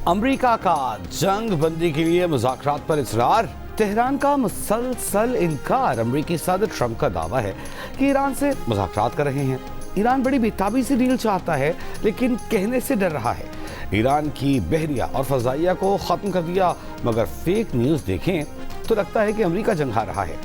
امریکہ کا جنگ بندی کے لیے مذاکرات پر اصرار، تہران کا مسلسل انکار۔ امریکی صدر ٹرمپ کا دعویٰ ہے کہ ایران سے مذاکرات کر رہے ہیں۔ ایران بڑی بےتابی سے ڈیل چاہتا ہے لیکن کہنے سے ڈر رہا ہے۔ ایران کی بحریہ اور فضائیہ کو ختم کر دیا، مگر فیک نیوز دیکھیں تو لگتا ہے کہ امریکہ جنگ ہار رہا ہے۔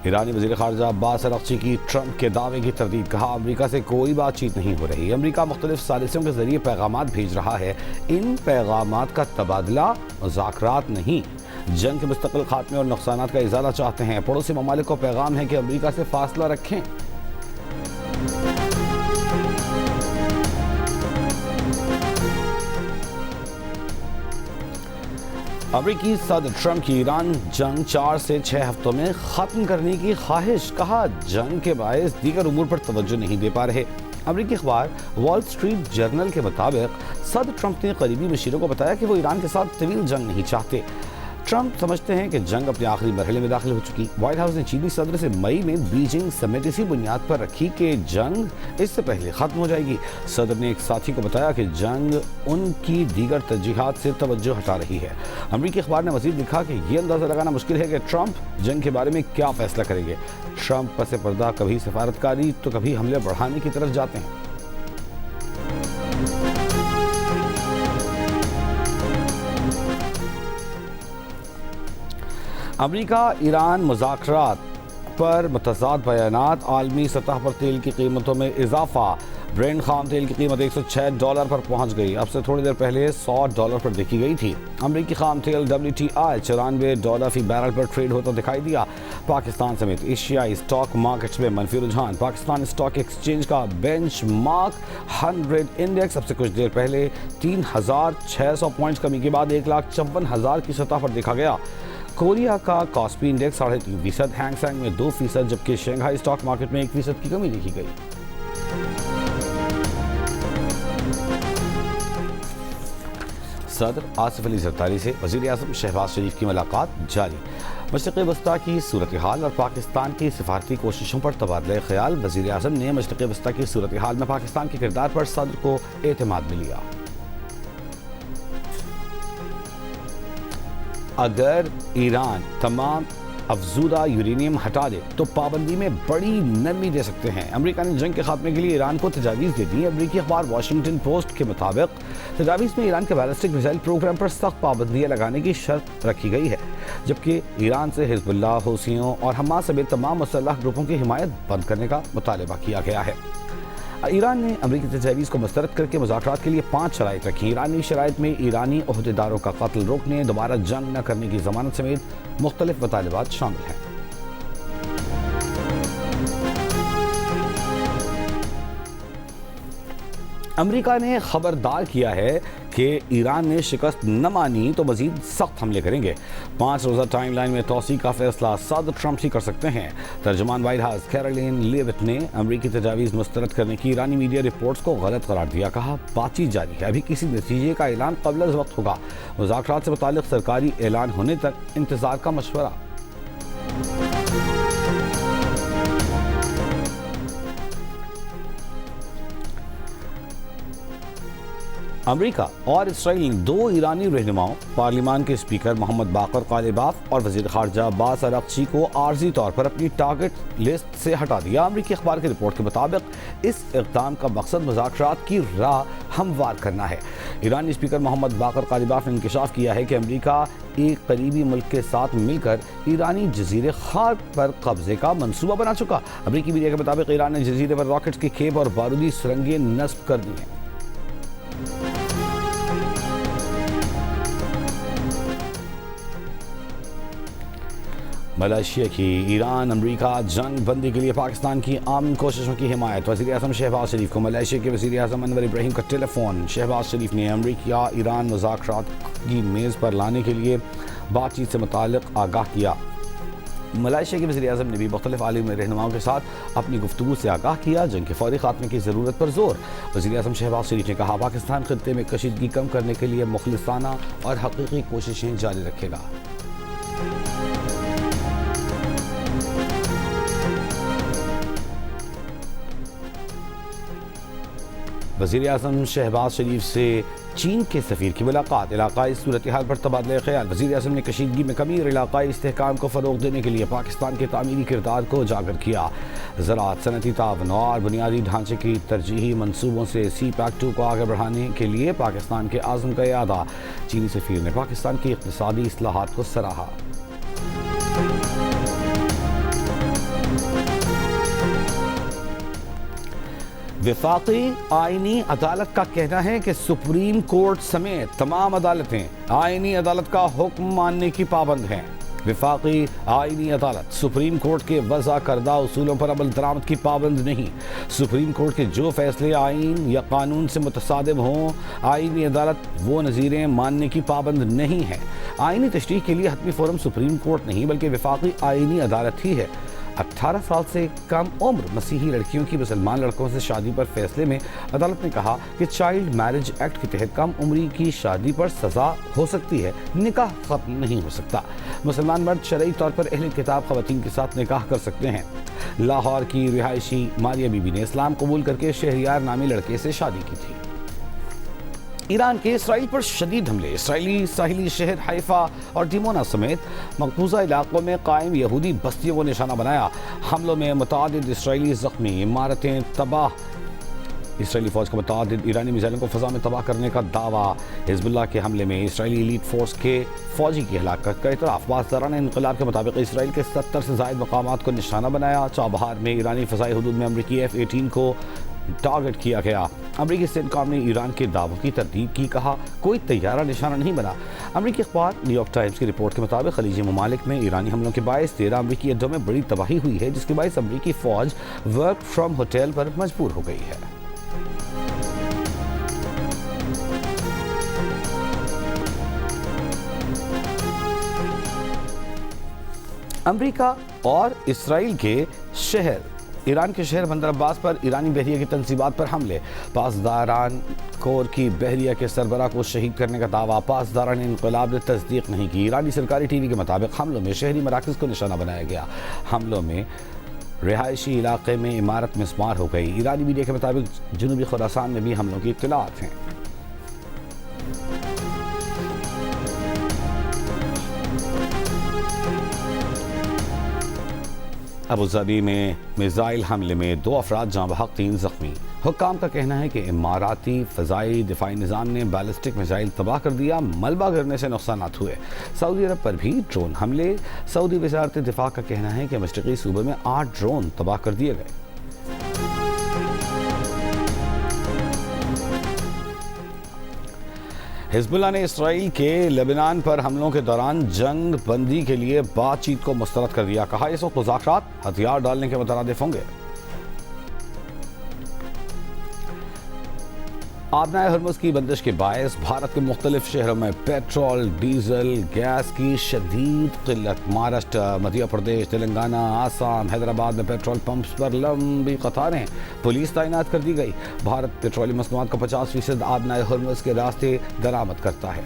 ایرانی وزیر خارجہ عباس اراغچی کی ٹرمپ کے دعوے کی تردید، کہا امریکہ سے کوئی بات چیت نہیں ہو رہی۔ امریکہ مختلف ثالثیوں کے ذریعے پیغامات بھیج رہا ہے، ان پیغامات کا تبادلہ مذاکرات نہیں، جنگ کے مستقل خاتمے اور نقصانات کا ازالہ چاہتے ہیں۔ پڑوسی ممالک کو پیغام ہے کہ امریکہ سے فاصلہ رکھیں۔ امریکی صدر ٹرمپ کی ایران جنگ 4 سے 6 ہفتوں میں ختم کرنے کی خواہش، کہا جنگ کے باعث دیگر امور پر توجہ نہیں دے پا رہے۔ امریکی اخبار وال سٹریٹ جرنل کے مطابق صدر ٹرمپ نے قریبی مشیروں کو بتایا کہ وہ ایران کے ساتھ طویل جنگ نہیں چاہتے۔ ٹرمپ سمجھتے ہیں کہ جنگ اپنے آخری مرحلے میں داخل ہو چکی۔ وائٹ ہاؤس نے چینی صدر سے مئی میں بیجنگ سمٹ اسی بنیاد پر رکھی کہ جنگ اس سے پہلے ختم ہو جائے گی۔ صدر نے ایک ساتھی کو بتایا کہ جنگ ان کی دیگر ترجیحات سے توجہ ہٹا رہی ہے۔ امریکی اخبار نے مزید لکھا کہ یہ اندازہ لگانا مشکل ہے کہ ٹرمپ جنگ کے بارے میں کیا فیصلہ کریں گے۔ ٹرمپ پس پردہ کبھی سفارتکاری تو کبھی حملے بڑھانے کی طرف جاتے ہیں۔ امریکہ ایران مذاکرات پر متضاد بیانات، عالمی سطح پر تیل کی قیمتوں میں اضافہ، برینٹ خام تیل کی قیمت $106 پر پہنچ گئی، اب سے تھوڑی دیر پہلے $100 پر دیکھی گئی تھی۔ امریکی خام تیل WTI $94 فی بیرل پر ٹریڈ ہوتا دکھائی دیا۔ پاکستان سمیت ایشیائی سٹاک مارکیٹس میں منفی رجحان، پاکستان سٹاک ایکسچینج کا بینچ مارک 100 انڈیکس اب سے کچھ دیر پہلے 3600 پوائنٹس کمی کے بعد 1,54,000 کی سطح پر دیکھا گیا۔ کوریا کا کاسپی انڈیکس 3.5%، ہینگ سینگ میں 2%، جبکہ شنگھائی سٹاک مارکیٹ میں 1% کی کمی دیکھی گئی۔ صدر آصف علی زرداری سے وزیر اعظم شہباز شریف کی ملاقات جاری، مشرق وسطیٰ کی صورتحال اور پاکستان کی سفارتی کوششوں پر تبادلہ خیال۔ وزیر اعظم نے مشرق وسطیٰ کی صورتحال میں پاکستان کے کردار پر صدر کو اعتماد میں لیا۔ اگر ایران تمام افزودہ یورینیم ہٹا دے تو پابندی میں بڑی نرمی دے سکتے ہیں۔ امریکہ نے جنگ کے خاتمے کے لیے ایران کو تجاویز دے دی۔ امریکی اخبار واشنگٹن پوسٹ کے مطابق تجاویز میں ایران کے بیلسٹک میزائل پروگرام پر سخت پابندیاں لگانے کی شرط رکھی گئی ہے، جبکہ ایران سے حزب اللہ، حوثیوں اور حماس سمیت تمام مسلح گروپوں کی حمایت بند کرنے کا مطالبہ کیا گیا ہے۔ ایران نے امریکی تجاویز کو مسترد کر کے مذاکرات کے لیے 5 شرائط رکھی۔ ایرانی شرائط میں ایرانی عہدیداروں کا قتل روکنے، دوبارہ جنگ نہ کرنے کی ضمانت سمیت مختلف مطالبات شامل ہیں۔ امریکہ نے خبردار کیا ہے کہ ایران نے شکست نہ مانی تو مزید سخت حملے کریں گے۔ 5 روزہ ٹائم لائن میں توسیع کا فیصلہ صدر ٹرمپ ہی کر سکتے ہیں۔ ترجمان وائٹ ہاؤس کیرولین لیوٹ نے امریکی تجاویز مسترد کرنے کی ایرانی میڈیا رپورٹس کو غلط قرار دیا، کہا بات چیت جاری ہے، ابھی کسی نتیجے کا اعلان قبل از وقت ہوگا، مذاکرات سے متعلق سرکاری اعلان ہونے تک انتظار کا مشورہ۔ امریکہ اور اسرائیل نے 2 ایرانی رہنماؤں، پارلیمان کے اسپیکر محمد باقر قالباف اور وزیر خارجہ عباس اراغچی کو عارضی طور پر اپنی ٹارگٹ لسٹ سے ہٹا دیا۔ امریکی اخبار کی رپورٹ کے مطابق اس اقدام کا مقصد مذاکرات کی راہ ہموار کرنا ہے۔ ایرانی اسپیکر محمد باقر قالباف نے انکشاف کیا ہے کہ امریکہ ایک قریبی ملک کے ساتھ مل کر ایرانی جزیرے خاک پر قبضے کا منصوبہ بنا چکا۔ امریکی میڈیا کے مطابق ایران نے جزیرے پر راکٹس کے کھیپ اور بارودی سرنگیں نصب کر دی ہیں۔ ملائیشیا کی ایران امریکہ جنگ بندی کے لیے پاکستان کی امن کوششوں کی حمایت، وزیر اعظم شہباز شریف کو ملائیشیا کے وزیر اعظم انور ابراہیم کا ٹیلی فون۔ شہباز شریف نے امریکہ ایران مذاکرات کی میز پر لانے کے لیے بات چیت سے متعلق آگاہ کیا۔ ملائیشیا کے وزیر اعظم نے بھی مختلف عالمی رہنماؤں کے ساتھ اپنی گفتگو سے آگاہ کیا، جنگ کے فوری خاتمے کی ضرورت پر زور۔ وزیر اعظم شہباز شریف نے کہا پاکستان خطے میں کشیدگی کم کرنے کے لیے مخلصانہ اور حقیقی کوششیں جاری رکھے گا۔ وزیر اعظم شہباز شریف سے چین کے سفیر کی ملاقات، علاقائی صورتحال پر تبادلہ خیال۔ وزیر اعظم نے کشیدگی میں کمی اور علاقائی استحکام کو فروغ دینے کے لیے پاکستان کے تعمیری کردار کو اجاگر کیا۔ زراعت، صنعتی تعاون اور بنیادی ڈھانچے کی ترجیحی منصوبوں سے سی پیک 2 کو آگے بڑھانے کے لیے پاکستان کے عزم کا اعادہ۔ چینی سفیر نے پاکستان کی اقتصادی اصلاحات کو سراہا۔ وفاقی آئینی عدالت کا کہنا ہے کہ سپریم کورٹ سمیت تمام عدالتیں آئینی عدالت کا حکم ماننے کی پابند ہیں۔ وفاقی آئینی عدالت سپریم کورٹ کے وضع کردہ اصولوں پر عمل درآمد کی پابند نہیں۔ سپریم کورٹ کے جو فیصلے آئین یا قانون سے متصادم ہوں، آئینی عدالت وہ نظیریں ماننے کی پابند نہیں ہے۔ آئینی تشریح کے لیے حتمی فورم سپریم کورٹ نہیں بلکہ وفاقی آئینی عدالت ہی ہے۔ 18 سال سے کم عمر مسیحی لڑکیوں کی مسلمان لڑکوں سے شادی پر فیصلے میں عدالت نے کہا کہ چائلڈ میرج ایکٹ کے تحت کم عمری کی شادی پر سزا ہو سکتی ہے، نکاح ختم نہیں ہو سکتا۔ مسلمان مرد شرعی طور پر اہل کتاب خواتین کے ساتھ نکاح کر سکتے ہیں۔ لاہور کی رہائشی ماریہ بی بی نے اسلام قبول کر کے شہریار نامی لڑکے سے شادی کی تھی۔ ایران کے اسرائیل پر شدید حملے، اسرائیلی ساحلی شہر حیفا اور ڈیمونا سمیت مقبوضہ علاقوں میں قائم یہودی بستیوں کو نشانہ بنایا۔ حملوں میں متعدد اسرائیلی زخمی، عمارتیں تباہ۔ اسرائیلی فوج کا متعدد ایرانی میزائلوں کو فضا میں تباہ کرنے کا دعویٰ۔ حزب اللہ کے حملے میں اسرائیلی ایلیٹ فورس کے فوجی کی ہلاکت کا اعتراف۔ پاسداران انقلاب کے مطابق اسرائیل کے 70 سے زائد مقامات کو نشانہ بنایا۔ چابہار میں ایرانی فضائی حدود میں امریکی F-18 کو ٹارگٹ کیا گیا۔ امریکی سینٹکام نے ایران کے دعووں کی تردید کی، کہا کوئی طیارہ نشانہ نہیں بنا۔ امریکی اخبار نیو یارک ٹائمز کی رپورٹ کے مطابق خلیجی ممالک میں ایرانی حملوں کے باعث 13 امریکی اڈوں میں بڑی تباہی ہوئی ہے، جس کے باعث امریکی فوج ورک فرام ہوٹل پر مجبور ہو گئی ہے۔ امریکہ اور اسرائیل کے ایران کے شہر بندر عباس پر ایرانی بحریہ کی تنصیبات پر حملے۔ پاسداران کور کی بحریہ کے سربراہ کو شہید کرنے کا دعویٰ۔ پاسداران انقلاب نے تصدیق نہیں کی۔ ایرانی سرکاری ٹی وی کے مطابق حملوں میں شہری مراکز کو نشانہ بنایا گیا۔ حملوں میں رہائشی علاقے میں عمارت مسمار ہو گئی۔ ایرانی میڈیا کے مطابق جنوبی خراسان میں بھی حملوں کی اطلاعات ہیں۔ ابوظہبی میں میزائل حملے میں 2 افراد جاں بحق 3 زخمی۔ حکام کا کہنا ہے کہ اماراتی فضائی دفاعی نظام نے بیلسٹک میزائل تباہ کر دیا، ملبہ گرنے سے نقصانات ہوئے۔ سعودی عرب پر بھی ڈرون حملے۔ سعودی وزارت دفاع کا کہنا ہے کہ مشرقی صوبے میں 8 ڈرون تباہ کر دیے گئے۔ حزب اللہ نے اسرائیل کے لبنان پر حملوں کے دوران جنگ بندی کے لیے بات چیت کو مسترد کر دیا، کہا اس وقت مذاکرات ہتھیار ڈالنے کے مترادف ہوں گے۔ آبنائے ہرمز کی بندش کے باعث بھارت کے مختلف شہروں میں پیٹرول، ڈیزل، گیس کی شدید قلت۔ مہاراشٹر، مدھیہ پردیش، تلنگانہ، آسام، حیدرآباد میں پیٹرول پمپس پر لمبی قطاریں، پولیس تعینات کر دی گئی۔ بھارت پیٹرولیم مصنوعات کا 50% آبنائے ہرمز کے راستے درآمد کرتا ہے۔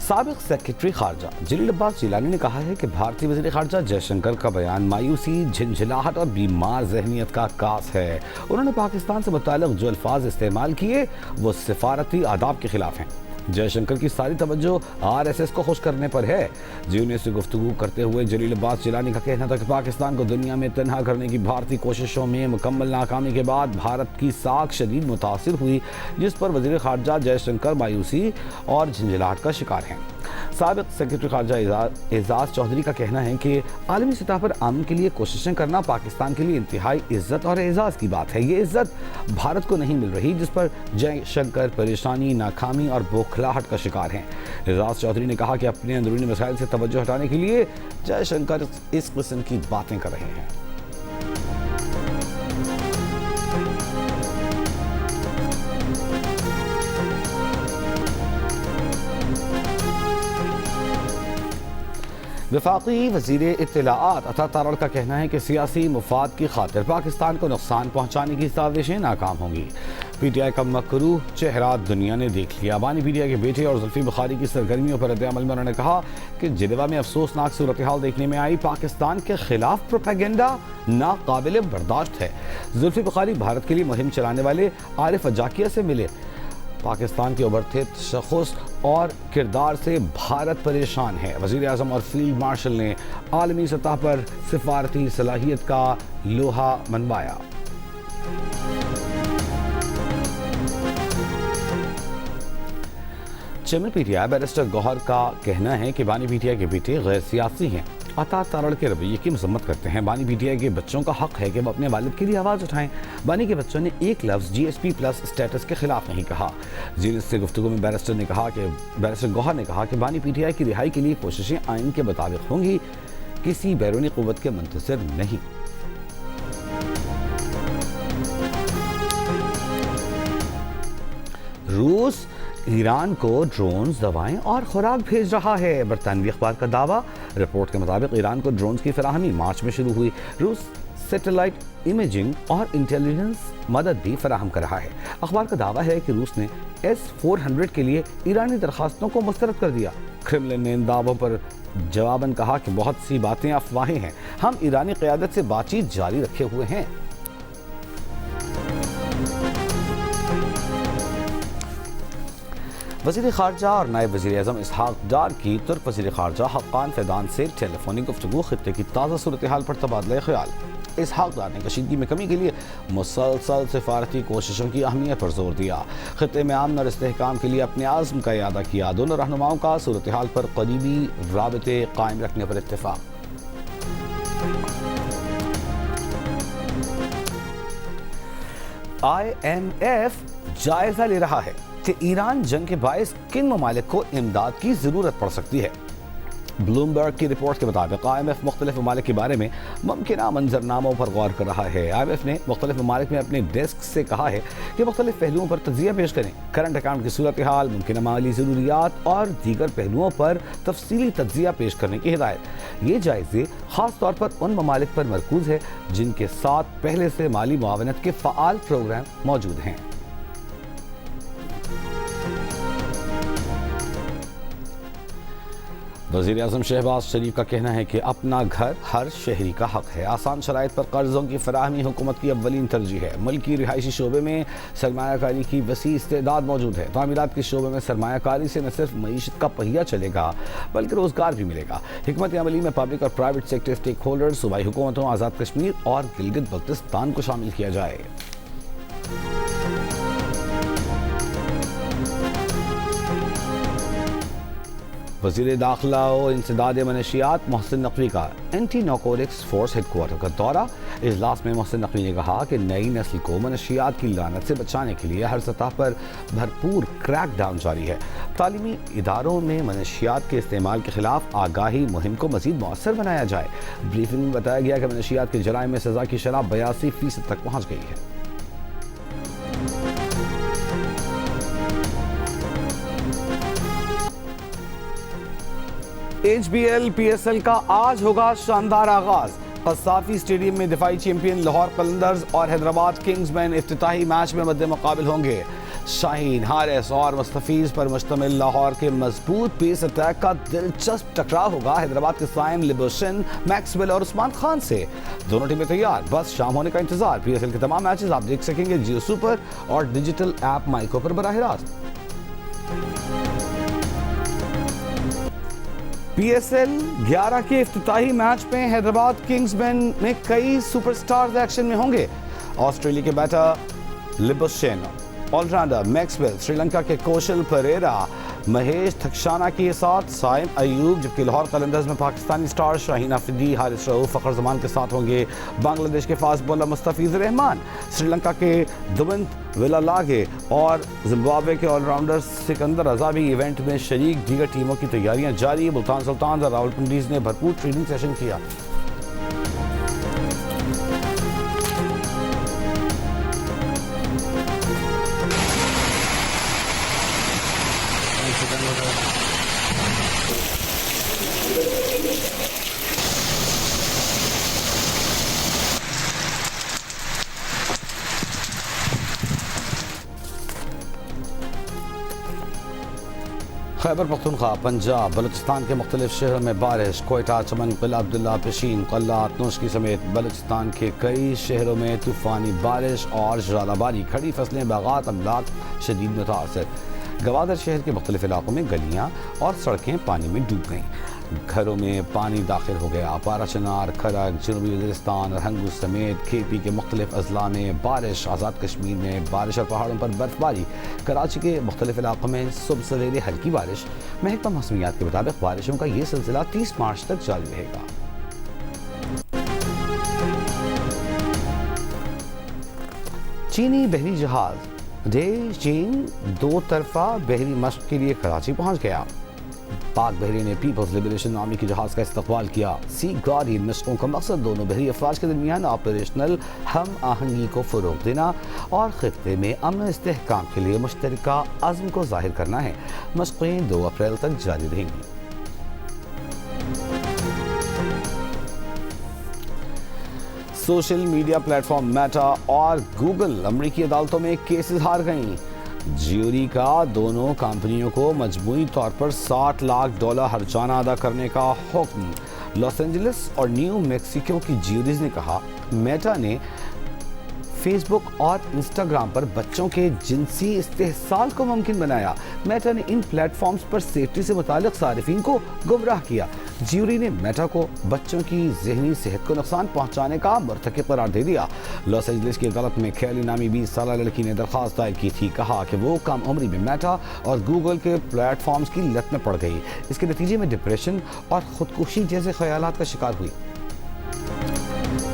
سابق سیکرٹری خارجہ جلیل عباس جیلانی نے کہا ہے کہ بھارتی وزیر خارجہ جے شنکر کا بیان مایوسی، جھنجھلاہٹ اور بیمار ذہنیت کا عکاس ہے۔ انہوں نے پاکستان سے متعلق جو الفاظ استعمال کیے وہ سفارتی آداب کے خلاف ہیں۔ جے شنکر کی ساری توجہ RSS کو خوش کرنے پر ہے۔ GNA سے گفتگو کرتے ہوئے جلیل عباس جیلانی کا کہنا تھا کہ پاکستان کو دنیا میں تنہا کرنے کی بھارتی کوششوں میں مکمل ناکامی کے بعد بھارت کی ساکھ شدید متاثر ہوئی، جس پر وزیر خارجہ جے شنکر مایوسی اور جھنجھلاہٹ کا شکار ہیں۔ سابق سیکرٹری خارجہ اعزاز چودھری کا کہنا ہے کہ عالمی سطح پر امن کے لیے کوششیں کرنا پاکستان کے لیے انتہائی عزت اور اعزاز کی بات ہے۔ یہ عزت بھارت کو نہیں مل رہی، جس پر جے شنکر پریشانی، ناکامی اور بوکھلاہٹ کا شکار ہیں۔ اعزاز چودھری نے کہا کہ اپنے اندرونی مسائل سے توجہ ہٹانے کے لیے جے شنکر اس قسم کی باتیں کر رہے ہیں۔ وفاقی وزیر اطلاعات عطا تارڑ کا کہنا ہے کہ سیاسی مفاد کی خاطر پاکستان کو نقصان پہنچانے کی سازشیں ناکام ہوں گی۔ پی ٹی آئی کا مکروہ چہرہ دنیا نے دیکھ لیا. بانی پی ٹی آئی کے بیٹے اور زلفی بخاری کی سرگرمیوں پر رد عمل میں انہوں نے کہا کہ جنیوا میں افسوسناک صورتحال دیکھنے میں آئی. پاکستان کے خلاف پروپیگنڈا ناقابل برداشت ہے. زلفی بخاری بھارت کے لیے مہم چلانے والے عارف اجاکیہ سے ملے. پاکستان کے ابھرتے تشخص اور کردار سے بھارت پریشان ہے. وزیر اعظم اور فیلڈ مارشل نے عالمی سطح پر سفارتی صلاحیت کا لوہا منوایا. Chairman P T I barrister Gohar کا کہنا ہے کہ بانی پی ٹی آئی کے بیٹے غیر سیاسی ہیں. عطا تارڑ کے رویے کی مذمت کرتے ہیں. بانی پی ٹی آئی کے بچوں کا حق ہے کہ وہ اپنے والد کے لیے آواز اٹھائیں. بانی کے بچوں نے ایک لفظ جی ایس پی پلس اسٹیٹس کے خلاف نہیں کہا. زیر سے گفتگو میں بیرسٹر گوہر نے کہا کہ بانی پی ٹی آئی کی رہائی کے لیے کوششیں آئین کے مطابق ہوں گی, کسی بیرونی قوت کے منتظر نہیں. روس ایران کو ڈرونز, دوائیں اور خوراک بھیج رہا ہے. برطانوی اخبار کا دعویٰ. رپورٹ کے مطابق ایران کو ڈرونز کی فراہمی مارچ میں شروع ہوئی. روس سیٹلائٹ امیجنگ اور انٹیلیجنس مدد بھی فراہم کر رہا ہے. اخبار کا دعویٰ ہے کہ روس نے S-400 کے لیے ایرانی درخواستوں کو مسترد کر دیا. کرملن نے ان دعووں پر جواباً کہا کہ بہت سی باتیں افواہیں ہیں, ہم ایرانی قیادت سے بات چیت جاری رکھے ہوئے ہیں. وزیر خارجہ اور نائب وزیر اعظم اسحاق ڈار کی ترک وزیر خارجہ حقان فیدان سے ٹیلی فونک گفتگو. خطے کی تازہ صورتحال پر تبادلہ خیال. اسحاق ڈار نے کشیدگی میں کمی کے لیے مسلسل سفارتی کوششوں کی اہمیت پر زور دیا. خطے میں امن اور استحکام کے لیے اپنے عزم کا اعادہ کیا. دونوں رہنماؤں کا صورتحال پر قریبی رابطے قائم رکھنے پر اتفاق. IMF جائزہ لے رہا ہے کہ ایران جنگ کے باعث کن ممالک کو امداد کی ضرورت پڑ سکتی ہے. بلومبرگ کی رپورٹ کے مطابق IMF مختلف ممالک کے بارے میں ممکنہ منظرناموں پر غور کر رہا ہے. IMF نے مختلف ممالک میں اپنے ڈیسک سے کہا ہے کہ مختلف پہلوؤں پر تجزیہ پیش کریں. کرنٹ اکاؤنٹ کی صورتحال, ممکنہ مالی ضروریات اور دیگر پہلوؤں پر تفصیلی تجزیہ پیش کرنے کی ہدایت. یہ جائزے خاص طور پر ان ممالک پر مرکوز ہے جن کے ساتھ پہلے سے مالی معاونت کے فعال پروگرام موجود ہیں. وزیر اعظم شہباز شریف کا کہنا ہے کہ اپنا گھر ہر شہری کا حق ہے. آسان شرائط پر قرضوں کی فراہمی حکومت کی اولین ترجیح ہے. ملکی رہائشی شعبے میں سرمایہ کاری کی وسیع استعداد موجود ہے. تعمیرات کے شعبے میں سرمایہ کاری سے نہ صرف معیشت کا پہیہ چلے گا بلکہ روزگار بھی ملے گا. حکمت عملی میں پبلک اور پرائیویٹ سیکٹر اسٹیک ہولڈر, صوبائی حکومتوں, آزاد کشمیر اور گلگت بلتستان کو شامل کیا جائے. وزیر داخلہ و انسداد منشیات محسن نقوی کا anti narcotics force headquarters کا دورہ. اجلاس میں محسن نقوی نے کہا کہ نئی نسل کو منشیات کی لعنت سے بچانے کے لیے ہر سطح پر بھرپور کریک ڈاؤن جاری ہے. تعلیمی اداروں میں منشیات کے استعمال کے خلاف آگاہی مہم کو مزید مؤثر بنایا جائے. بریفنگ میں بتایا گیا کہ منشیات کے جرائم میں سزا کی شرح 82% تک پہنچ گئی ہے. HBL PSL کا آج ہوگا شاندار آغاز. قذافی اسٹیڈیم میں دفاعی چیمپئن لاہور قلندرز اور حیدرآباد کنگز مین افتتاحی میچ میں مد مقابل ہوں گے. شاہین, حارث اور مستفیض پر مشتمل لاہور کے مضبوط پیس اٹیک کا دلچسپ ٹکراؤ ہوگا حیدرآباد کے سائم لبوشن, میکسویل اور عثمان خان سے. دونوں ٹیمیں تیار, بس شام ہونے کا انتظار. PSL کے تمام میچز آپ دیکھ سکیں گے جیو سپر اور ڈیجیٹل ایپ مائیکو پر براہ راست. PSL 11 کے افتتاحی میچ میں حیدرآباد کنگز مین میں کئی سپر سٹارز ایکشن میں ہوں گے. آسٹریلیا کے better Labuschagne, all rounder Maxwell, Sri Lanka کے کوشل پریرا, مہیش تھکشانہ کے ساتھ سائم ایوب, جبکہ لاہور قلندرز میں پاکستانی سٹار شاہین آفریدی, حارث رؤوف, فخر زمان کے ساتھ ہوں گے بنگلہ دیش کے فاسٹ بولر مستفیض رحمان, سری لنکا کے دونت ویلالاگے اور زمبابوے کے آل راؤنڈر سکندر رضا بھی ایونٹ میں شریک. دیگر ٹیموں کی تیاریاں جاری. ملتان سلطانز اور راولپنڈیز نے بھرپور ٹریننگ سیشن کیا. خیبر پختونخوا، پنجاب، بلوچستان کے مختلف شہروں میں بارش. کوئٹہ، چمن، قلعہ عبداللہ، پشین، قلعہ، نوشکی سمیت بلوچستان کے کئی شہروں میں طوفانی بارش اور ژالہ باری. کھڑی فصلیں، باغات، املاک شدید متاثر. گوادر شہر کے مختلف علاقوں میں گلیاں اور سڑکیں پانی میں ڈوب گئیں. گھروں میں پانی داخل ہو گیا. پارا چنار، کھرگ، جنوبی وزیرستان اور ہنگو سمیت کھیپی کے مختلف اضلاع میں بارش. آزاد کشمیر میں بارش اور پہاڑوں پر برف باری. کراچی کے مختلف علاقوں میں صبح سویرے ہلکی بارش. محکمہ موسمیات کے مطابق بارشوں کا یہ سلسلہ 30 مارچ تک جاری رہے گا. چینی بحری جہاز چین دو طرفہ بحری مشق کے لیے کراچی پہنچ گیا. پاک بحری نے پیپلز لبریشن آرمی کے جہاز کا استقبال کیا. سی گارڈین مشقوں کا مقصد دونوں بحری افواج کے درمیان آپریشنل ہم آہنگی کو فروغ دینا اور خطے میں امن و استحکام کے لیے مشترکہ عزم کو ظاہر کرنا ہے. مشقیں 2 اپریل تک جاری رہیں گی. Social media plate form meta اور گوگل امریکی عدالتوں میں کیسز ہار گئیں. جیوری کا دونوں کمپنیوں کو مجموعی طور پر $60 لاکھ ہرجانہ ادا کرنے کا حکم. لاس اینجلس اور نیو میکسیکو کی جیوریز نے کہا میٹا نے فیس بک اور انسٹاگرام پر بچوں کے جنسی استحصال کو ممکن بنایا. میٹا نے ان پلیٹ فارمز پر سیفٹی سے متعلق صارفین کو گمراہ کیا. جیوری نے میٹا کو بچوں کی ذہنی صحت کو نقصان پہنچانے کا مرتکب قرار دے دیا. لاس اینجلس کی عدالت میں کھیلی نامی 20 سالہ لڑکی نے درخواست دائر کی تھی. کہا کہ وہ کم عمری میں میٹا اور گوگل کے پلیٹ فارمز کی لت میں پڑ گئی. اس کے نتیجے میں ڈپریشن اور خودکشی جیسے خیالات کا شکار ہوئی.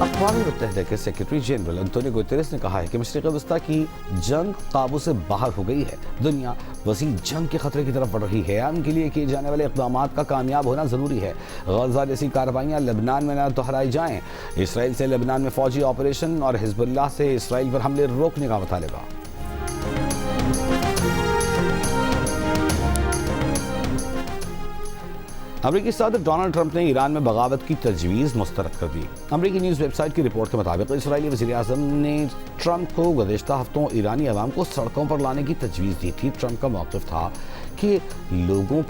اقوام متحدہ کے سیکرٹری جنرل انتونیو گوتریس نے کہا ہے کہ مشرق وسطیٰ کی جنگ قابو سے باہر ہو گئی ہے. دنیا وسیع جنگ کے خطرے کی طرف بڑھ رہی ہے. امن کے لیے کیے جانے والے اقدامات کا کامیاب ہونا ضروری ہے. غزہ جیسی کارروائیاں لبنان میں نہ دہرائی جائیں. اسرائیل سے لبنان میں فوجی آپریشن اور حزب اللہ سے اسرائیل پر حملے روکنے کا مطالبہ. امریکی صدر ڈونلڈ ٹرمپ نے ایران میں بغاوت کی تجویز مسترد کر دی. امریکی نیوز ویب سائٹ کی رپورٹ کے مطابق اسرائیلی وزیر اعظم نے ٹرمپ کو گزشتہ ہفتوں ایرانی عوام کو سڑکوں پر لانے کی تجویز دی تھی. ٹرمپ کا موقف تھا کہ لوگوں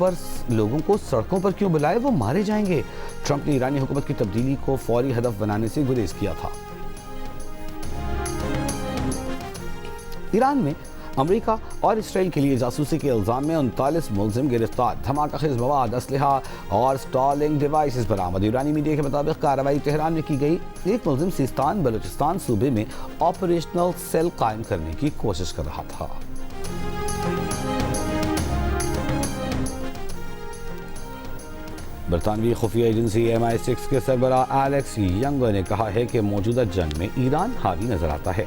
کو سڑکوں پر کیوں بلائے، وہ مارے جائیں گے. ٹرمپ نے ایرانی حکومت کی تبدیلی کو فوری ہدف بنانے سے گریز کیا تھا. ایران میں امریکہ اور اسرائیل کے لیے جاسوسی کے الزام میں 39 ملزم گرفتار. دھماکہ خیز مواد، اسلحہ اور سٹالنگ ڈیوائسز برآمد. ایرانی میڈیا کے مطابق کارروائی تہران میں کی گئی. ایک ملزم سیستان بلوچستان صوبے میں آپریشنل سیل قائم کرنے کی کوشش کر رہا تھا. برطانوی خفیہ ایجنسی MI6 کے سربراہ ایلیکس ینگر نے کہا ہے کہ موجودہ جنگ میں ایران حاوی نظر آتا ہے.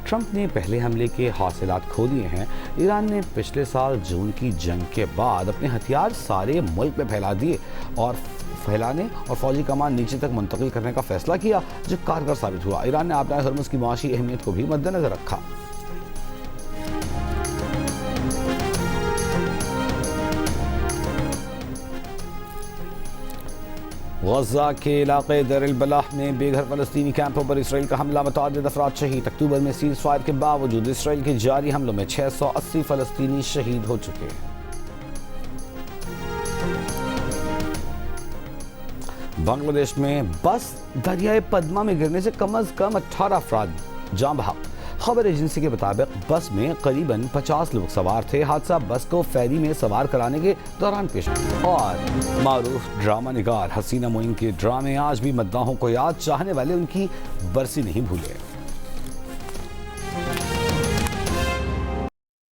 ٹرمپ نے پہلے حملے کے حاصلات کھو دیے ہیں. ایران نے پچھلے سال جون کی جنگ کے بعد اپنے ہتھیار سارے ملک میں پھیلانے اور فوجی کمان نیچے تک منتقل کرنے کا فیصلہ کیا جو کارگر ثابت ہوا. ایران نے آبنائے ہرمز کی معاشی اہمیت کو بھی مد نظر رکھا. غزہ کے علاقے دیر البلح میں بے گھر فلسطینی کیمپوں پر اسرائیل کا حملہ، متعدد افراد شہید. اکتوبر میں سیز فائر کے باوجود اسرائیل کے جاری حملوں میں 680 فلسطینی شہید ہو چکے. بنگلہ دیش میں بس دریائے پدما میں گرنے سے کم از کم 18 افراد جاں بحق. خبر ایجنسی کے مطابق بس میں قریباً 50 لوگ سوار تھے. حادثہ بس کو فیری میں سوار کرانے کے دوران پیش آیا. اور معروف ڈرامہ نگار حسینہ معین کے ڈرامے آج بھی مداحوں کو یاد، چاہنے والے ان کی برسی نہیں بھولے.